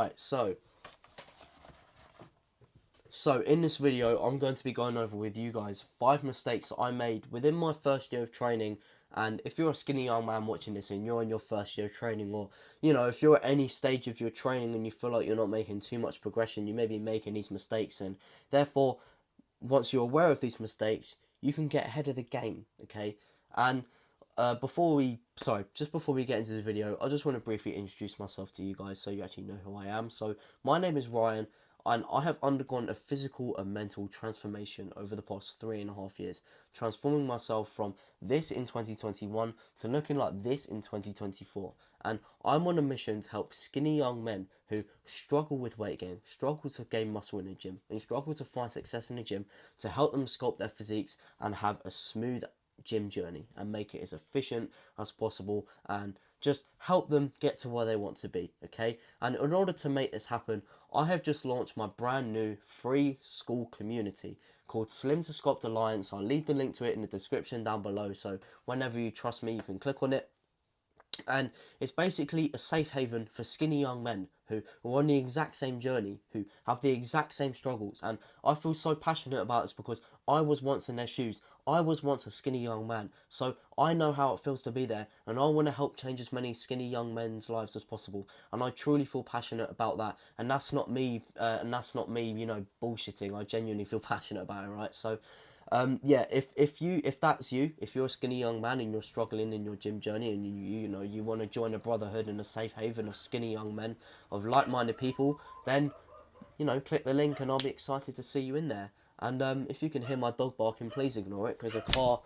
Right, so in this video, I'm going to be going over with you guys 5 mistakes that I made within my first year of training. And if you're a skinny young man watching this and you're in your first year of training, or if you're at any stage of your training and you feel like you're not making too much progression, you may be making these mistakes, and therefore, once you're aware of these mistakes, you can get ahead of the game. Okay, and just before we get into the video, I just want to briefly introduce myself to you guys so you actually know who I am. So my name is Ryan, and I have undergone a physical and mental transformation over the past 3.5 years, transforming myself from this in 2021 to looking like this in 2024. And I'm on a mission to help skinny young men who struggle with weight gain, struggle to gain muscle in the gym, and struggle to find success in the gym, to help them sculpt their physiques and have a smooth gym journey and make it as efficient as possible, and just help them get to where they want to be. Okay, and in order to make this happen, I have just launched my brand new free school community called Slim to Sculpt Alliance. I'll leave the link to it in the description down below, so whenever you trust me, you can click on it. And it's basically a safe haven for skinny young men who are on the exact same journey, who have the exact same struggles. And I feel so passionate about this because I was once in their shoes. I was once a skinny young man, so I know how it feels to be there, and I want to help change as many skinny young men's lives as possible. And I truly feel passionate about that. And that's not me. Bullshitting. I genuinely feel passionate about it. Right. So yeah, if that's you, if you're a skinny young man and you're struggling in your gym journey, and you want to join a brotherhood and a safe haven of skinny young men, of like-minded people, then click the link and I'll be excited to see you in there. And if you can hear my dog barking, please ignore it because a car.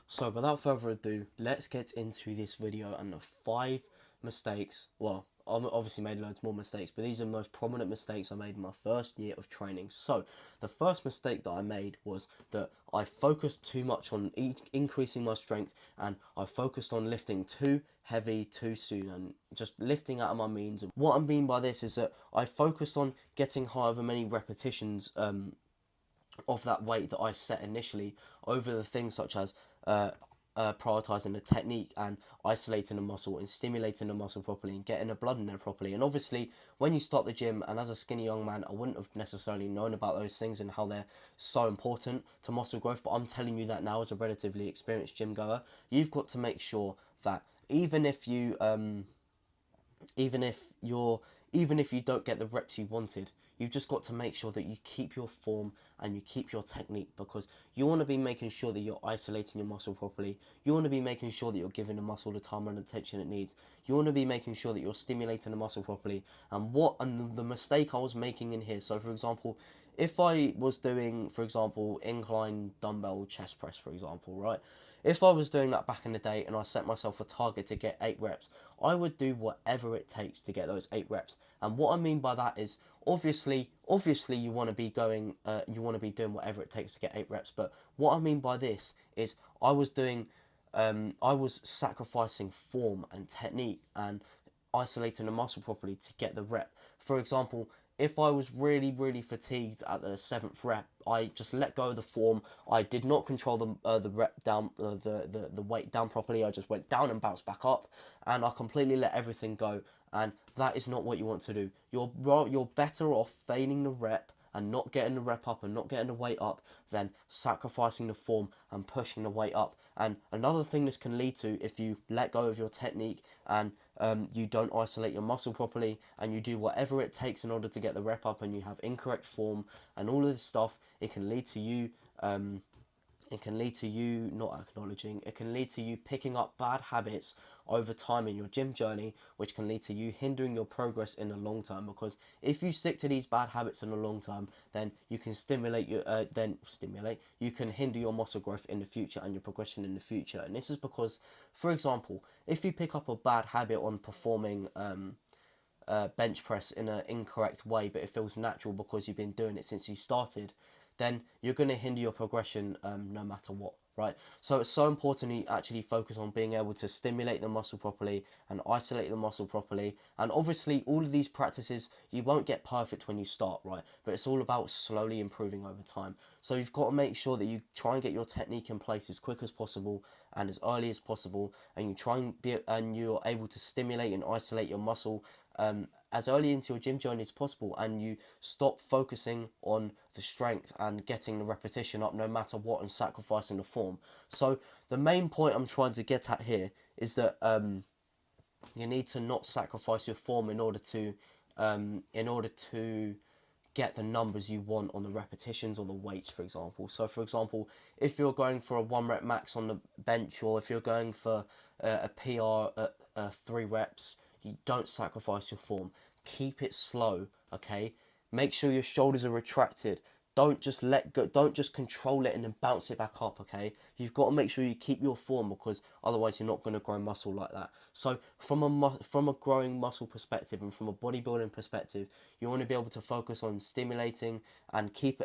So without further ado, let's get into this video and the 5 mistakes. Well, I obviously made loads more mistakes, but these are the most prominent mistakes I made in my first year of training. So the first mistake that I made was that I focused too much on increasing my strength, and I focused on lifting too heavy too soon and just lifting out of my means. And what I mean by this is that I focused on getting however many repetitions of that weight that I set initially over the things such as prioritizing the technique and isolating the muscle and stimulating the muscle properly and getting the blood in there properly. And obviously, when you start the gym, and as a skinny young man, I wouldn't have necessarily known about those things and how they're so important to muscle growth. But I'm telling you that now, as a relatively experienced gym goer, you've got to make sure that even if you even if you're even if you don't get the reps you wanted, you've just got to make sure that you keep your form and you keep your technique, because you want to be making sure that you're isolating your muscle properly. You want to be making sure that you're giving the muscle the time and attention it needs. You want to be making sure that you're stimulating the muscle properly. And the mistake I was making in here, so for example, if I was doing, for example, incline dumbbell chest press, for example, right? If I was doing that back in the day and I set myself a target to get 8 reps, I would do whatever it takes to get those 8 reps. And what I mean by that is, obviously, you want to be doing whatever it takes to get 8 reps. But what I mean by this is, I was sacrificing form and technique and isolating the muscle properly to get the rep. For example, if I was really, really fatigued at the 7th rep, I just let go of the form. I did not control the rep down, the weight down properly. I just went down and bounced back up, and I completely let everything go. And that is not what you want to do. You're better off failing the rep and not getting the rep up and not getting the weight up than sacrificing the form and pushing the weight up. And another thing this can lead to, if you let go of your technique and you don't isolate your muscle properly and you do whatever it takes in order to get the rep up, and you have incorrect form and all of this stuff, it can lead to you not acknowledging, it can lead to you picking up bad habits over time in your gym journey, which can lead to you hindering your progress in the long term. Because if you stick to these bad habits in the long term, then you can you can hinder your muscle growth in the future and your progression in the future. And this is because, for example, if you pick up a bad habit on performing bench press in an incorrect way, but it feels natural because you've been doing it since you started, then you're going to hinder your progression no matter what, right? So it's so important you actually focus on being able to stimulate the muscle properly and isolate the muscle properly. And obviously, all of these practices, you won't get perfect when you start, right? But it's all about slowly improving over time. So you've got to make sure that you try and get your technique in place as quick as possible and as early as possible, and you're able to stimulate and isolate your muscle as early into your gym journey as possible, and you stop focusing on the strength and getting the repetition up no matter what and sacrificing the form. So the main point I'm trying to get at here is that you need to not sacrifice your form in order to get the numbers you want on the repetitions or the weights, for example. So for example, if you're going for a 1 rep max on the bench, or if you're going for a PR at 3 reps, you don't sacrifice your form. Keep it slow, okay? Make sure your shoulders are retracted. Don't just let go, don't just control it and then bounce it back up, okay? You've got to make sure you keep your form, because otherwise you're not going to grow muscle like that. So from a growing muscle perspective and from a bodybuilding perspective, you want to be able to focus on stimulating and keep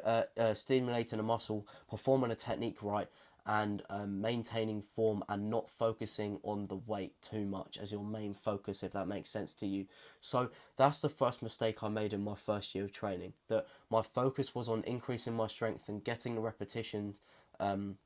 stimulating a muscle, performing a technique right, and maintaining form, and not focusing on the weight too much as your main focus, if that makes sense to you. So that's the first mistake I made in my first year of training, that my focus was on increasing my strength and getting the repetitions, and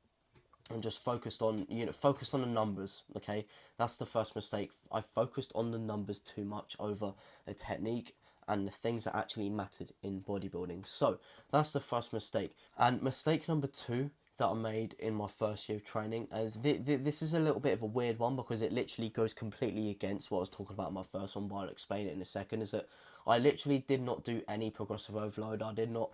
just focused on the numbers. Okay, that's the first mistake. I focused on the numbers too much over the technique and the things that actually mattered in bodybuilding. So that's the first mistake. And mistake number 2 that I made in my first year of training, as this is a little bit of a weird one, because it literally goes completely against what I was talking about in my first one, but I'll explain it in a second, is that I literally did not do any progressive overload. I did not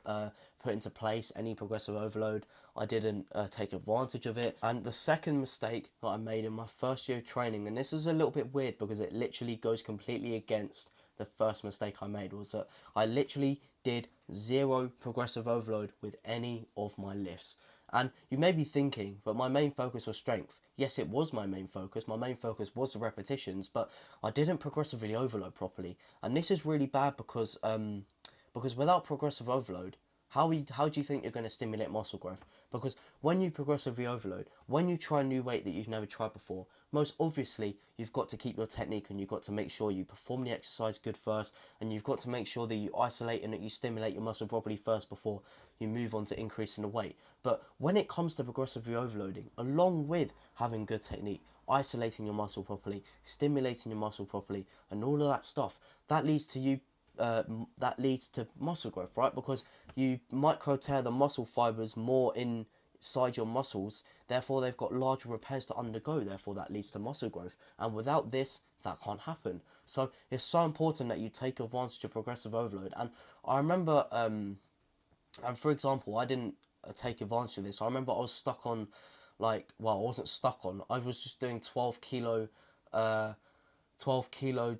put into place any progressive overload. I didn't take advantage of it. And the second mistake that I made in my first year of training, and this is a little bit weird because it literally goes completely against the first mistake I made, was that I literally did 0 progressive overload with any of my lifts. And you may be thinking, but my main focus was strength. Yes, it was my main focus. My main focus was the repetitions, but I didn't progressively overload properly. And this is really bad because without progressive overload, how do you think you're going to stimulate muscle growth? Because when you progressively overload, when you try a new weight that you've never tried before, most obviously you've got to keep your technique, and you've got to make sure you perform the exercise good first, and you've got to make sure that you isolate and that you stimulate your muscle properly first before you move on to increasing the weight. But when it comes to progressively overloading, along with having good technique, isolating your muscle properly, stimulating your muscle properly, and all of that stuff, that leads to muscle growth, right? Because you micro tear the muscle fibers more inside your muscles, therefore they've got larger repairs to undergo, therefore that leads to muscle growth. And without this, that can't happen. So it's so important that you take advantage of progressive overload. And I remember, and for example, I didn't take advantage of this. I remember I was stuck on, I wasn't stuck on, I was just doing 12 kilo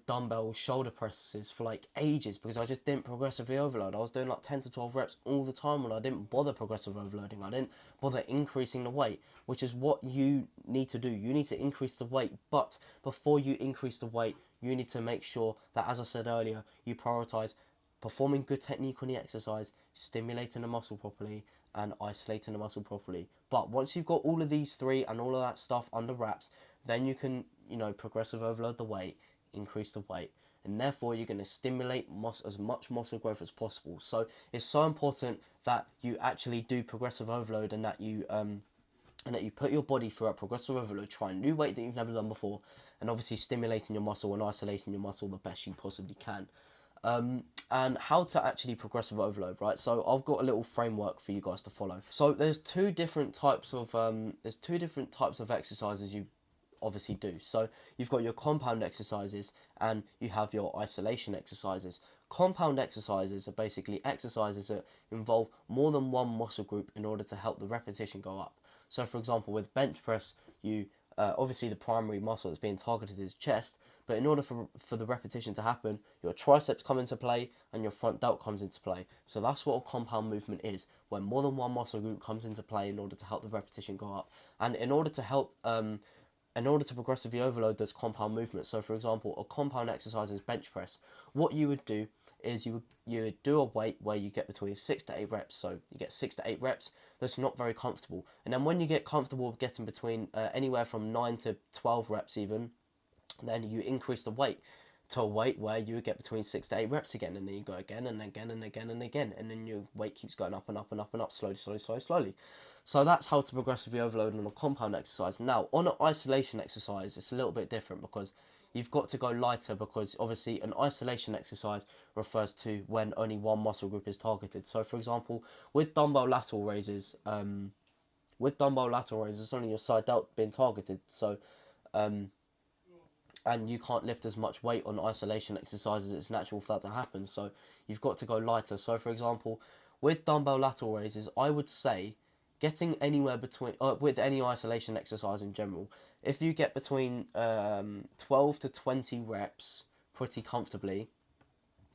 dumbbell shoulder presses for like ages, because I just didn't progressively overload. I was doing like 10 to 12 reps all the time, when I didn't bother progressive overloading. I didn't bother increasing the weight, which is what you need to do. You need to increase the weight, but before you increase the weight, you need to make sure that, as I said earlier, you prioritize performing good technique on the exercise, stimulating the muscle properly, and isolating the muscle properly. But once you've got all of these 3 and all of that stuff under wraps, then you can, progressive overload the weight, increase the weight, and therefore you're going to stimulate as much muscle growth as possible. So it's so important that you actually do progressive overload, and that you put your body through a progressive overload, try a new weight that you've never done before, and obviously stimulating your muscle and isolating your muscle the best you possibly can. And how to actually progressive overload, right? So I've got a little framework for you guys to follow. So there's two different types of exercises you obviously do. So you've got your compound exercises and you have your isolation exercises. Compound exercises are basically exercises that involve more than one muscle group in order to help the repetition go up. So for example, with bench press, you obviously the primary muscle that's being targeted is chest, but in order for the repetition to happen, your triceps come into play and your front delt comes into play. So that's what a compound movement is, when more than one muscle group comes into play in order to help the repetition go up. And in order to progressively overload those compound movements, so for example, a compound exercise is bench press. What you would do is you would do a weight where you get between 6 to 8 reps. So you get 6 to 8 reps. That's not very comfortable. And then when you get comfortable getting between anywhere from 9 to 12 reps even, then you increase the weight to a weight where you would get between 6 to 8 reps again, and then you go again and again and again and again, and then your weight keeps going up and up and up and up, slowly. So that's how to progressively overload on a compound exercise. Now, on an isolation exercise, it's a little bit different, because you've got to go lighter, because obviously an isolation exercise refers to when only one muscle group is targeted. So for example, with dumbbell lateral raises, it's only your side delt being targeted. So and you can't lift as much weight on isolation exercises. It's natural for that to happen. So you've got to go lighter. So for example, with dumbbell lateral raises, I would say getting anywhere between, with any isolation exercise in general, if you get between 12 to 20 reps pretty comfortably,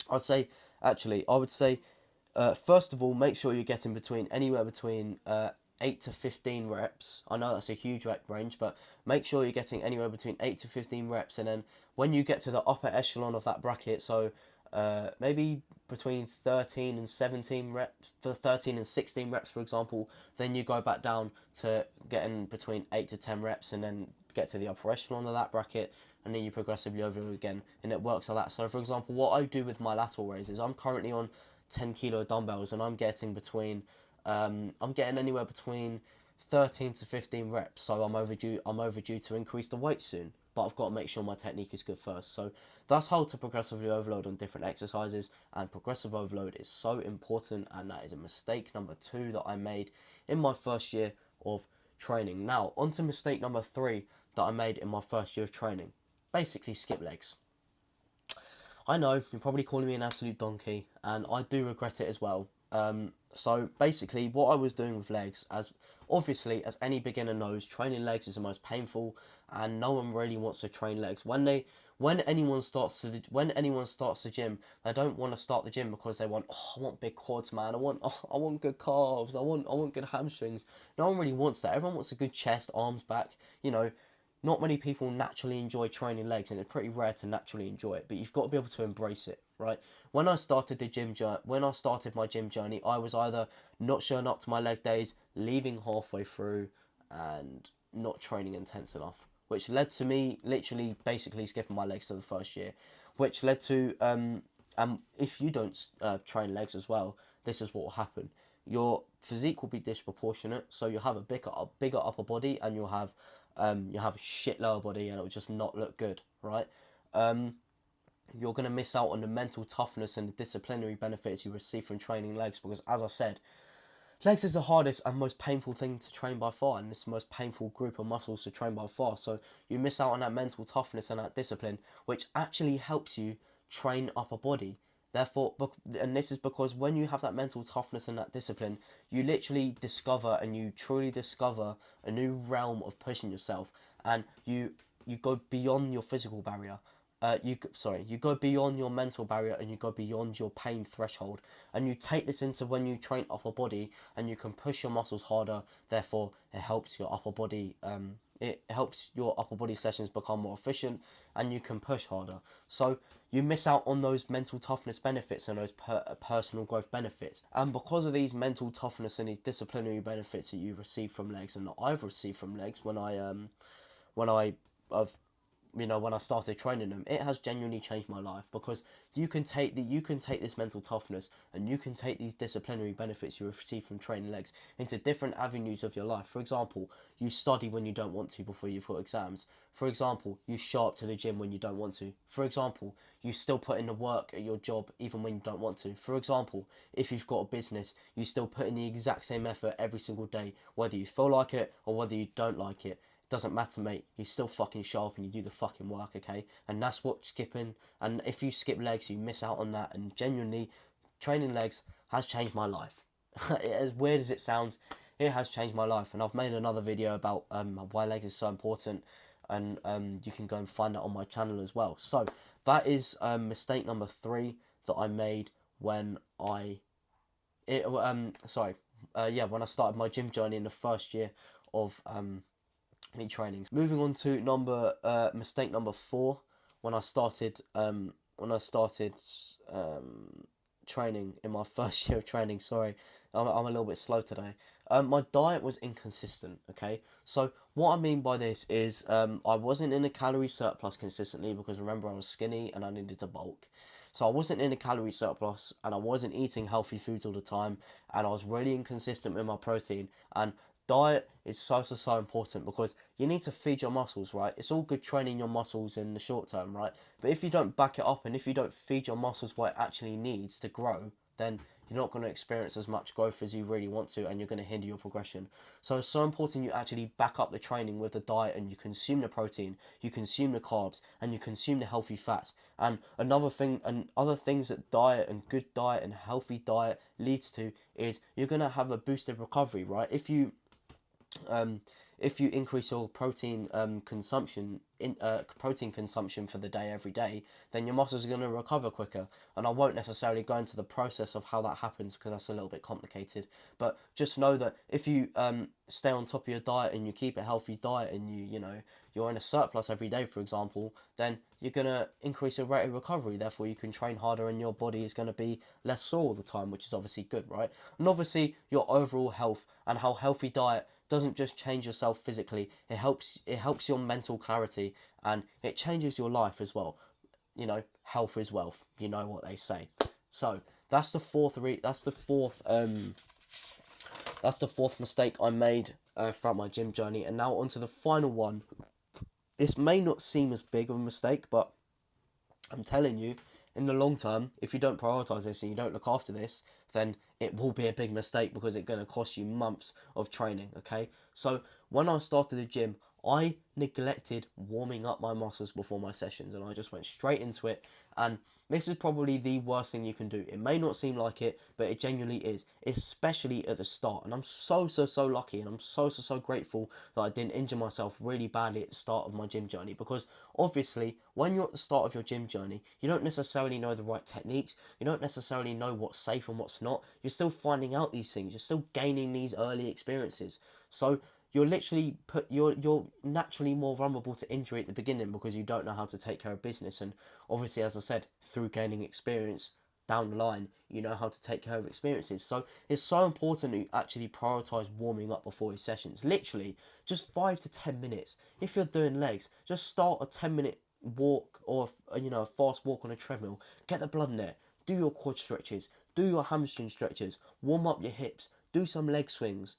I would say, first of all, make sure you're getting between anywhere between 8 to 15 reps. I know that's a huge rep range, but make sure you're getting anywhere between 8 to 15 reps. And then when you get to the upper echelon of that bracket, so maybe between 13 and 17 reps, for 13 and 16 reps, for example, then you go back down to getting between 8 to 10 reps, and then get to the upper echelon of that bracket, and then you progressively overload again, and it works like that. So for example, what I do with my lateral raises, I'm currently on 10 kilo dumbbells, and I'm getting anywhere between 13 to 15 reps. So I'm overdue to increase the weight soon, but I've got to make sure my technique is good first. So that's how to progressively overload on different exercises, and progressive overload is so important, and that is a mistake number 2 that I made in my first year of training. Now on to mistake number 3 that I made in my first year of training. Basically, skip legs. I know you're probably calling me an absolute donkey, and I do regret it as well. So basically, what I was doing with legs, as obviously as any beginner knows, training legs is the most painful, and no one really wants to train legs. When anyone starts the gym, they don't want to start the gym because they want, oh, I want big quads, man. I want good calves. I want good hamstrings. No one really wants that. Everyone wants a good chest, arms, back. You know, not many people naturally enjoy training legs, and it's pretty rare to naturally enjoy it, but you've got to be able to embrace it, right? When I started my gym journey, I was either not showing up to my leg days, leaving halfway through, and not training intense enough, which led to me literally basically skipping my legs for the first year, which led to if you don't train legs as well, this is what will happen. Your physique will be disproportionate, so you'll have a bigger upper body, and you'll have a shit lower body, and it will just not look good, right? You're going to miss out on the mental toughness and the disciplinary benefits you receive from training legs, because as I said, legs is the hardest and most painful thing to train by far, and it's the most painful group of muscles to train by far. So you miss out on that mental toughness and that discipline, which actually helps you train upper body. Therefore, and this is because when you have that mental toughness and that discipline, you literally discover, and you truly discover, a new realm of pushing yourself, and you go beyond your physical barrier. You go beyond your mental barrier, and you go beyond your pain threshold, and you take this into when you train upper body, and you can push your muscles harder. Therefore, it helps your upper body. It helps your upper body sessions become more efficient, and you can push harder. So you miss out on those mental toughness benefits and those personal growth benefits. And because of these mental toughness and these disciplinary benefits that you receive from legs, and that I've received from legs when I started training them, it has genuinely changed my life, because you can take this mental toughness, and you can take these disciplinary benefits you receive from training legs into different avenues of your life. For example, you study when you don't want to before you've got exams. For example, you show up to the gym when you don't want to. For example, you still put in the work at your job even when you don't want to. For example, if you've got a business, you still put in the exact same effort every single day, whether you feel like it or whether you don't like it. Doesn't matter, mate. You still fucking show up and you do the fucking work, okay? And that's what skipping, and if you skip legs, you miss out on that. And genuinely, training legs has changed my life. As weird as it sounds, it has changed my life. And I've made another video about why legs is so important, and you can go and find that on my channel as well. So that is mistake number 3 that I made when I started my gym journey in the first year of me trainings. Moving on to mistake number 4, when I started training in my first year of training. Sorry, I'm a little bit slow today. My diet was inconsistent. Okay, so what I mean by this is I wasn't in a calorie surplus consistently, because remember, I was skinny and I needed to bulk. So I wasn't in a calorie surplus, and I wasn't eating healthy foods all the time, and I was really inconsistent with my protein. And diet is so important, because you need to feed your muscles, right? It's all good training your muscles in the short term, right? But if you don't back it up, and if you don't feed your muscles what it actually needs to grow, then you're not going to experience as much growth as you really want to, and you're going to hinder your progression. So it's so important you actually back up the training with the diet, and you consume the protein, you consume the carbs, and you consume the healthy fats. And another thing, and other things that diet and good diet and healthy diet leads to, is you're going to have a boosted recovery, right? Um, if you increase your protein consumption for the day every day, then your muscles are going to recover quicker. And I won't necessarily go into the process of how that happens, because that's a little bit complicated. But just know that if you stay on top of your diet, and you keep a healthy diet, and you're in a surplus every day, for example, then you're going to increase your rate of recovery. Therefore, you can train harder, and your body is going to be less sore all the time, which is obviously good, right? And obviously, your overall health, and how healthy diet doesn't just change yourself physically, it helps your mental clarity, and it changes your life as well. Health is wealth, you know what they say. So that's the fourth mistake I made throughout my gym journey. And now onto the final one. This may not seem as big of a mistake, but I'm telling you, in the long term, if you don't prioritize this and you don't look after this, then it will be a big mistake, because it's going to cost you months of training, okay? So when I started the gym, I neglected warming up my muscles before my sessions, and I just went straight into it. And this is probably the worst thing you can do. It may not seem like it, but it genuinely is, especially at the start. And I'm so lucky, and I'm so grateful that I didn't injure myself really badly at the start of my gym journey, because obviously when you're at the start of your gym journey, you don't necessarily know the right techniques, you don't necessarily know what's safe and what's not. You're still finding out these things, you're still gaining these early experiences. So you're naturally more vulnerable to injury at the beginning, because you don't know how to take care of business. And obviously, as I said, through gaining experience down the line, you know how to take care of experiences. So it's so important to actually prioritize warming up before your sessions. Literally just 5 to 10 minutes. If you're doing legs, just start a 10-minute walk, or a fast walk on a treadmill. Get the blood in there. Do your quad stretches, do your hamstring stretches, warm up your hips, do some leg swings.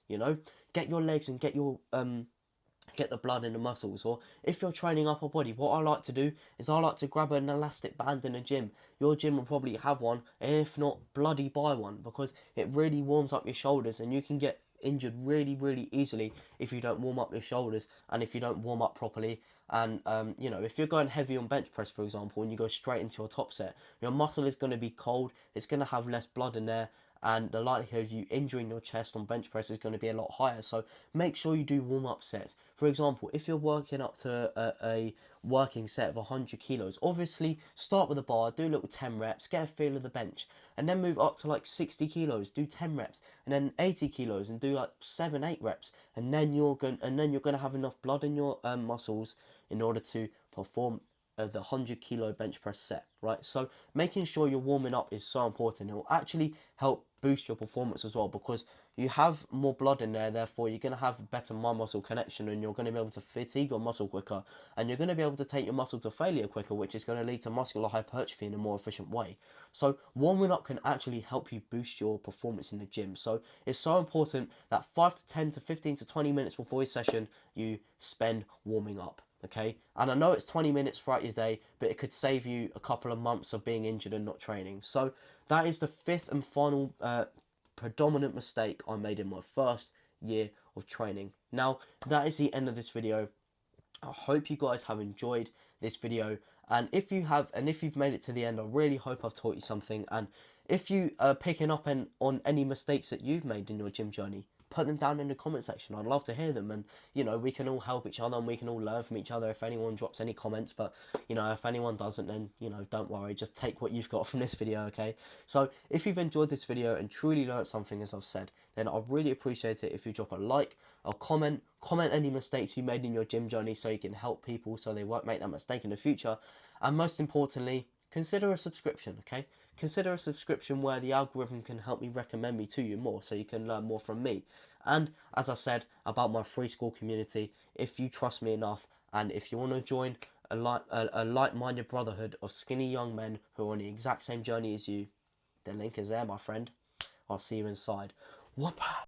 Get your legs and get the blood in the muscles. Or if you're training upper body, what I like to do is I like to grab an elastic band in a gym. Your gym will probably have one, and if not, bloody buy one, because it really warms up your shoulders, and you can get injured really easily if you don't warm up your shoulders, and if you don't warm up properly. And if you're going heavy on bench press, for example, and you go straight into your top set, your muscle is going to be cold, it's going to have less blood in there, and the likelihood of you injuring your chest on bench press is going to be a lot higher. So make sure you do warm up sets. For example, if you're working up to a working set of 100 kilos, obviously start with a bar, do a little 10 reps, get a feel of the bench, and then move up to like 60 kilos, do 10 reps, and then 80 kilos, and do like 7-8 reps, and then you're going to have enough blood in your muscles in order to perform the 100 kilo bench press set, right? So making sure you're warming up is so important. It will actually help boost your performance as well, because you have more blood in there, therefore you're going to have better mind muscle connection, and you're going to be able to fatigue your muscle quicker, and you're going to be able to take your muscle to failure quicker, which is going to lead to muscular hypertrophy in a more efficient way. So warming up can actually help you boost your performance in the gym. So it's so important that 5 to 10 to 15 to 20 minutes before your session you spend warming up. Okay, and I know it's 20 minutes throughout your day, but it could save you a couple of months of being injured and not training. So that is the fifth and final predominant mistake I made in my first year of training. Now that is the end of this video. I hope you guys have enjoyed this video, and if you've made it to the end, I really hope I've taught you something. And if you are picking up on any mistakes that you've made in your gym journey, put them down in the comment section. I'd love to hear them, and we can all help each other, and we can all learn from each other if anyone drops any comments. But if anyone doesn't, then don't worry, just take what you've got from this video, okay? So if you've enjoyed this video and truly learned something, as I've said, then I'd really appreciate it if you drop a like, a comment any mistakes you made in your gym journey, so you can help people so they won't make that mistake in the future. And most importantly, consider a subscription, okay? Consider a subscription where the algorithm can help me recommend me to you more, so you can learn more from me. And as I said about my free school community, if you trust me enough, and if you want to join a like-minded brotherhood of skinny young men who are on the exact same journey as you, the link is there, my friend. I'll see you inside. Whoop!